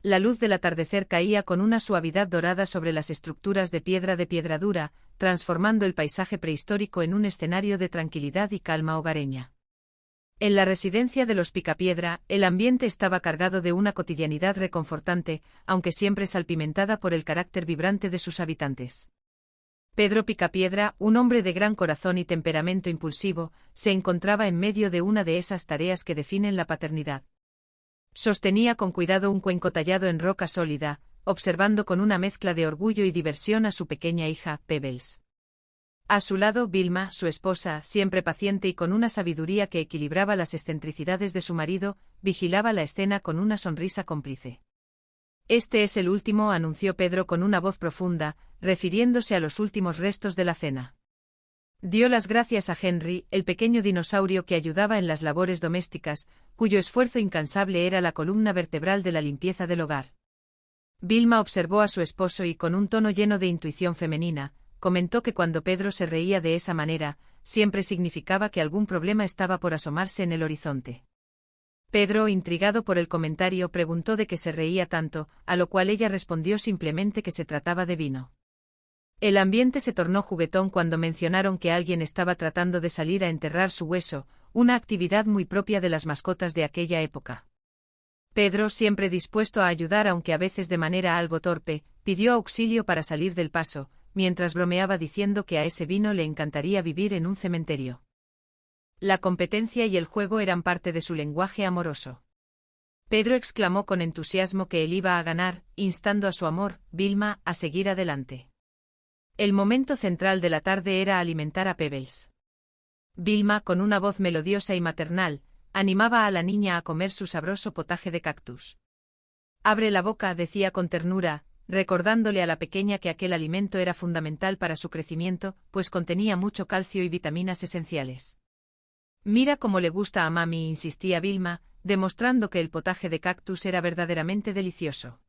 La luz del atardecer caía con una suavidad dorada sobre las estructuras de piedra dura, transformando el paisaje prehistórico en un escenario de tranquilidad y calma hogareña. En la residencia de los Picapiedra, el ambiente estaba cargado de una cotidianidad reconfortante, aunque siempre salpimentada por el carácter vibrante de sus habitantes. Pedro Picapiedra, un hombre de gran corazón y temperamento impulsivo, se encontraba en medio de una de esas tareas que definen la paternidad. Sostenía con cuidado un cuenco tallado en roca sólida, observando con una mezcla de orgullo y diversión a su pequeña hija, Pebbles. A su lado, Vilma, su esposa, siempre paciente y con una sabiduría que equilibraba las excentricidades de su marido, vigilaba la escena con una sonrisa cómplice. Este es el último, anunció Pedro con una voz profunda, refiriéndose a los últimos restos de la cena. Dio las gracias a Henry, el pequeño dinosaurio que ayudaba en las labores domésticas, cuyo esfuerzo incansable era la columna vertebral de la limpieza del hogar. Vilma observó a su esposo y con un tono lleno de intuición femenina, comentó que cuando Pedro se reía de esa manera, siempre significaba que algún problema estaba por asomarse en el horizonte. Pedro, intrigado por el comentario, preguntó de qué se reía tanto, a lo cual ella respondió simplemente que se trataba de vino. El ambiente se tornó juguetón cuando mencionaron que alguien estaba tratando de salir a enterrar su hueso, una actividad muy propia de las mascotas de aquella época. Pedro, siempre dispuesto a ayudar aunque a veces de manera algo torpe, pidió auxilio para salir del paso, mientras bromeaba diciendo que a ese vino le encantaría vivir en un cementerio. La competencia y el juego eran parte de su lenguaje amoroso. Pedro exclamó con entusiasmo que él iba a ganar, instando a su amor, Vilma, a seguir adelante. El momento central de la tarde era alimentar a Pebbles. Vilma, con una voz melodiosa y maternal, animaba a la niña a comer su sabroso potaje de cactus. Abre la boca, decía con ternura, recordándole a la pequeña que aquel alimento era fundamental para su crecimiento, pues contenía mucho calcio y vitaminas esenciales. Mira cómo le gusta a mami, insistía Vilma, demostrando que el potaje de cactus era verdaderamente delicioso.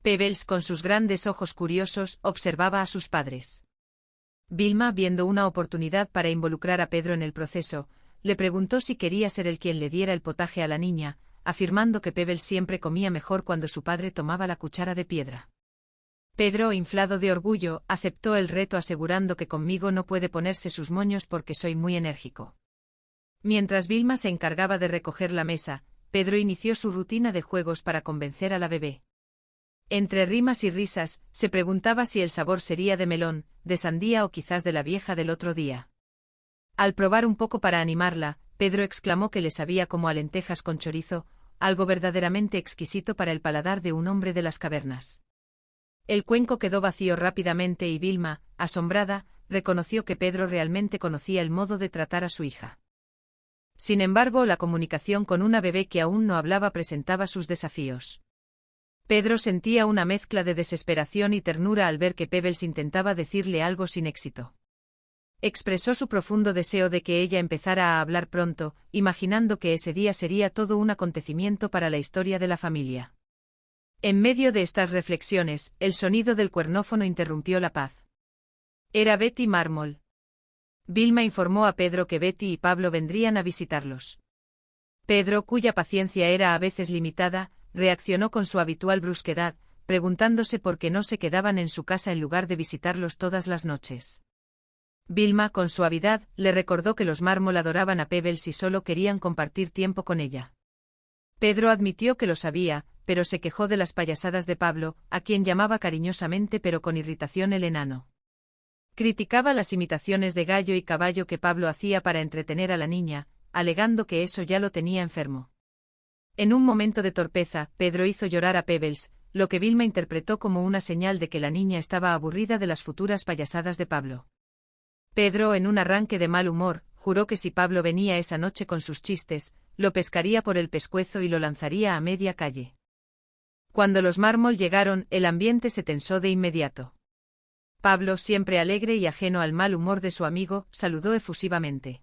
Pebbles, con sus grandes ojos curiosos, observaba a sus padres. Vilma, viendo una oportunidad para involucrar a Pedro en el proceso, le preguntó si quería ser él quien le diera el potaje a la niña, afirmando que Pebbles siempre comía mejor cuando su padre tomaba la cuchara de piedra. Pedro, inflado de orgullo, aceptó el reto asegurando que conmigo no puede ponerse sus moños porque soy muy enérgico. Mientras Vilma se encargaba de recoger la mesa, Pedro inició su rutina de juegos para convencer a la bebé. Entre rimas y risas, se preguntaba si el sabor sería de melón, de sandía o quizás de la vieja del otro día. Al probar un poco para animarla, Pedro exclamó que le sabía como a lentejas con chorizo, algo verdaderamente exquisito para el paladar de un hombre de las cavernas. El cuenco quedó vacío rápidamente y Vilma, asombrada, reconoció que Pedro realmente conocía el modo de tratar a su hija. Sin embargo, la comunicación con una bebé que aún no hablaba presentaba sus desafíos. Pedro sentía una mezcla de desesperación y ternura al ver que Pebbles intentaba decirle algo sin éxito. Expresó su profundo deseo de que ella empezara a hablar pronto, imaginando que ese día sería todo un acontecimiento para la historia de la familia. En medio de estas reflexiones, el sonido del cuernófono interrumpió la paz. Era Betty Marmol. Vilma informó a Pedro que Betty y Pablo vendrían a visitarlos. Pedro, cuya paciencia era a veces limitada, reaccionó con su habitual brusquedad, preguntándose por qué no se quedaban en su casa en lugar de visitarlos todas las noches. Vilma, con suavidad, le recordó que los Marmol adoraban a Pebbles y solo querían compartir tiempo con ella. Pedro admitió que lo sabía, pero se quejó de las payasadas de Pablo, a quien llamaba cariñosamente pero con irritación el enano. Criticaba las imitaciones de gallo y caballo que Pablo hacía para entretener a la niña, alegando que eso ya lo tenía enfermo. En un momento de torpeza, Pedro hizo llorar a Pebbles, lo que Vilma interpretó como una señal de que la niña estaba aburrida de las futuras payasadas de Pablo. Pedro, en un arranque de mal humor, juró que si Pablo venía esa noche con sus chistes, lo pescaría por el pescuezo y lo lanzaría a media calle. Cuando los Marmol llegaron, el ambiente se tensó de inmediato. Pablo, siempre alegre y ajeno al mal humor de su amigo, saludó efusivamente.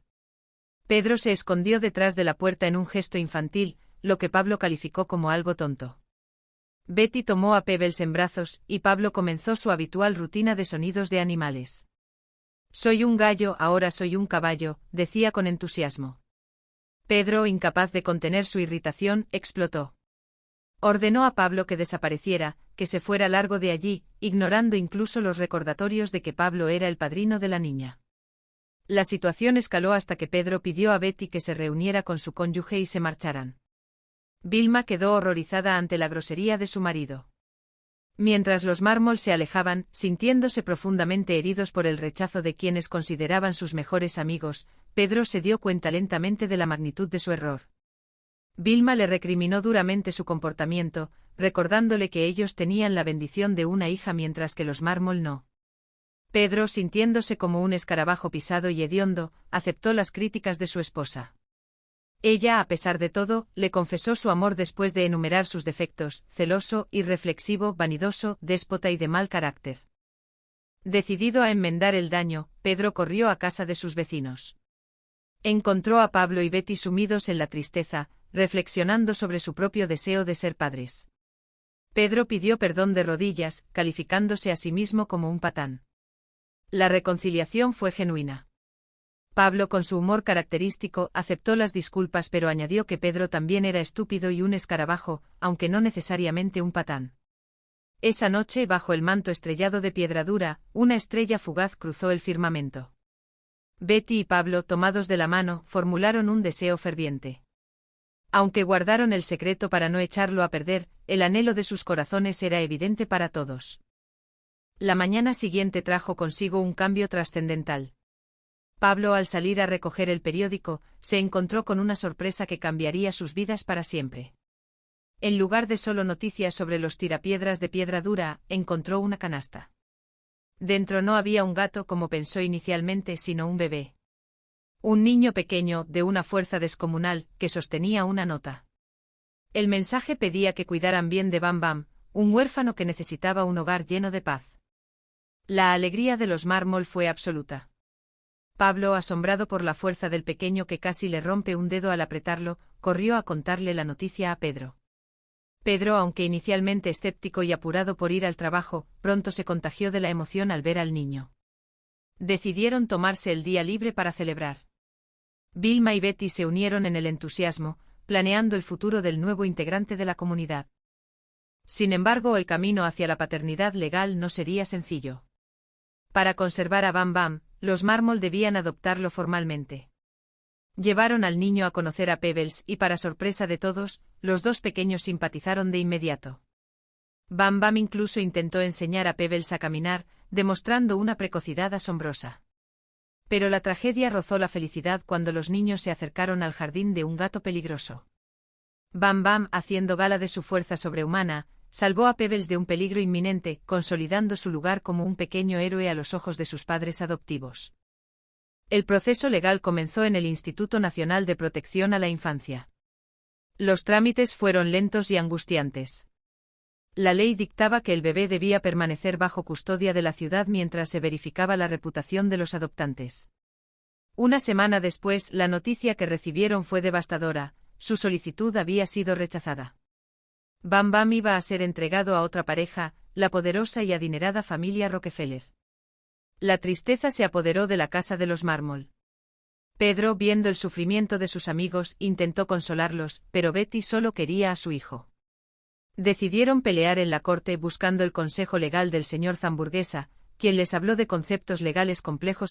Pedro se escondió detrás de la puerta en un gesto infantil, lo que Pablo calificó como algo tonto. Betty tomó a Pebbles en brazos, y Pablo comenzó su habitual rutina de sonidos de animales. Soy un gallo, ahora soy un caballo, decía con entusiasmo. Pedro, incapaz de contener su irritación, explotó. Ordenó a Pablo que desapareciera, que se fuera largo de allí, ignorando incluso los recordatorios de que Pablo era el padrino de la niña. La situación escaló hasta que Pedro pidió a Betty que se reuniera con su cónyuge y se marcharan. Vilma quedó horrorizada ante la grosería de su marido. Mientras los Marmol se alejaban, sintiéndose profundamente heridos por el rechazo de quienes consideraban sus mejores amigos, Pedro se dio cuenta lentamente de la magnitud de su error. Vilma le recriminó duramente su comportamiento, recordándole que ellos tenían la bendición de una hija mientras que los Marmol no. Pedro, sintiéndose como un escarabajo pisado y hediondo, aceptó las críticas de su esposa. Ella, a pesar de todo, le confesó su amor después de enumerar sus defectos: celoso, irreflexivo, vanidoso, déspota y de mal carácter. Decidido a enmendar el daño, Pedro corrió a casa de sus vecinos. Encontró a Pablo y Betty sumidos en la tristeza, reflexionando sobre su propio deseo de ser padres. Pedro pidió perdón de rodillas, calificándose a sí mismo como un patán. La reconciliación fue genuina. Pablo, con su humor característico, aceptó las disculpas, pero añadió que Pedro también era estúpido y un escarabajo, aunque no necesariamente un patán. Esa noche, bajo el manto estrellado de Piedradura, una estrella fugaz cruzó el firmamento. Betty y Pablo, tomados de la mano, formularon un deseo ferviente. Aunque guardaron el secreto para no echarlo a perder, el anhelo de sus corazones era evidente para todos. La mañana siguiente trajo consigo un cambio trascendental. Pablo, al salir a recoger el periódico, se encontró con una sorpresa que cambiaría sus vidas para siempre. En lugar de solo noticias sobre los tirapiedras de Piedradura, encontró una canasta. Dentro no había un gato como pensó inicialmente, sino un bebé. Un niño pequeño, de una fuerza descomunal, que sostenía una nota. El mensaje pedía que cuidaran bien de Bam Bam, un huérfano que necesitaba un hogar lleno de paz. La alegría de los Marmol fue absoluta. Pablo, asombrado por la fuerza del pequeño que casi le rompe un dedo al apretarlo, corrió a contarle la noticia a Pedro. Pedro, aunque inicialmente escéptico y apurado por ir al trabajo, pronto se contagió de la emoción al ver al niño. Decidieron tomarse el día libre para celebrar. Vilma y Betty se unieron en el entusiasmo, planeando el futuro del nuevo integrante de la comunidad. Sin embargo, el camino hacia la paternidad legal no sería sencillo. Para conservar a Bam Bam, los Marmol debían adoptarlo formalmente. Llevaron al niño a conocer a Pebbles y, para sorpresa de todos, los dos pequeños simpatizaron de inmediato. Bam Bam incluso intentó enseñar a Pebbles a caminar, demostrando una precocidad asombrosa. Pero la tragedia rozó la felicidad cuando los niños se acercaron al jardín de un gato peligroso. Bam Bam, haciendo gala de su fuerza sobrehumana, salvó a Pebbles de un peligro inminente, consolidando su lugar como un pequeño héroe a los ojos de sus padres adoptivos. El proceso legal comenzó en el Instituto Nacional de Protección a la Infancia. Los trámites fueron lentos y angustiantes. La ley dictaba que el bebé debía permanecer bajo custodia de la ciudad mientras se verificaba la reputación de los adoptantes. Una semana después, la noticia que recibieron fue devastadora: su solicitud había sido rechazada. Bam Bam iba a ser entregado a otra pareja, la poderosa y adinerada familia Rockefeller. La tristeza se apoderó de la casa de los Marmol. Pedro, viendo el sufrimiento de sus amigos, intentó consolarlos, pero Betty solo quería a su hijo. Decidieron pelear en la corte buscando el consejo legal del señor Zamburguesa, quien les habló de conceptos legales complejos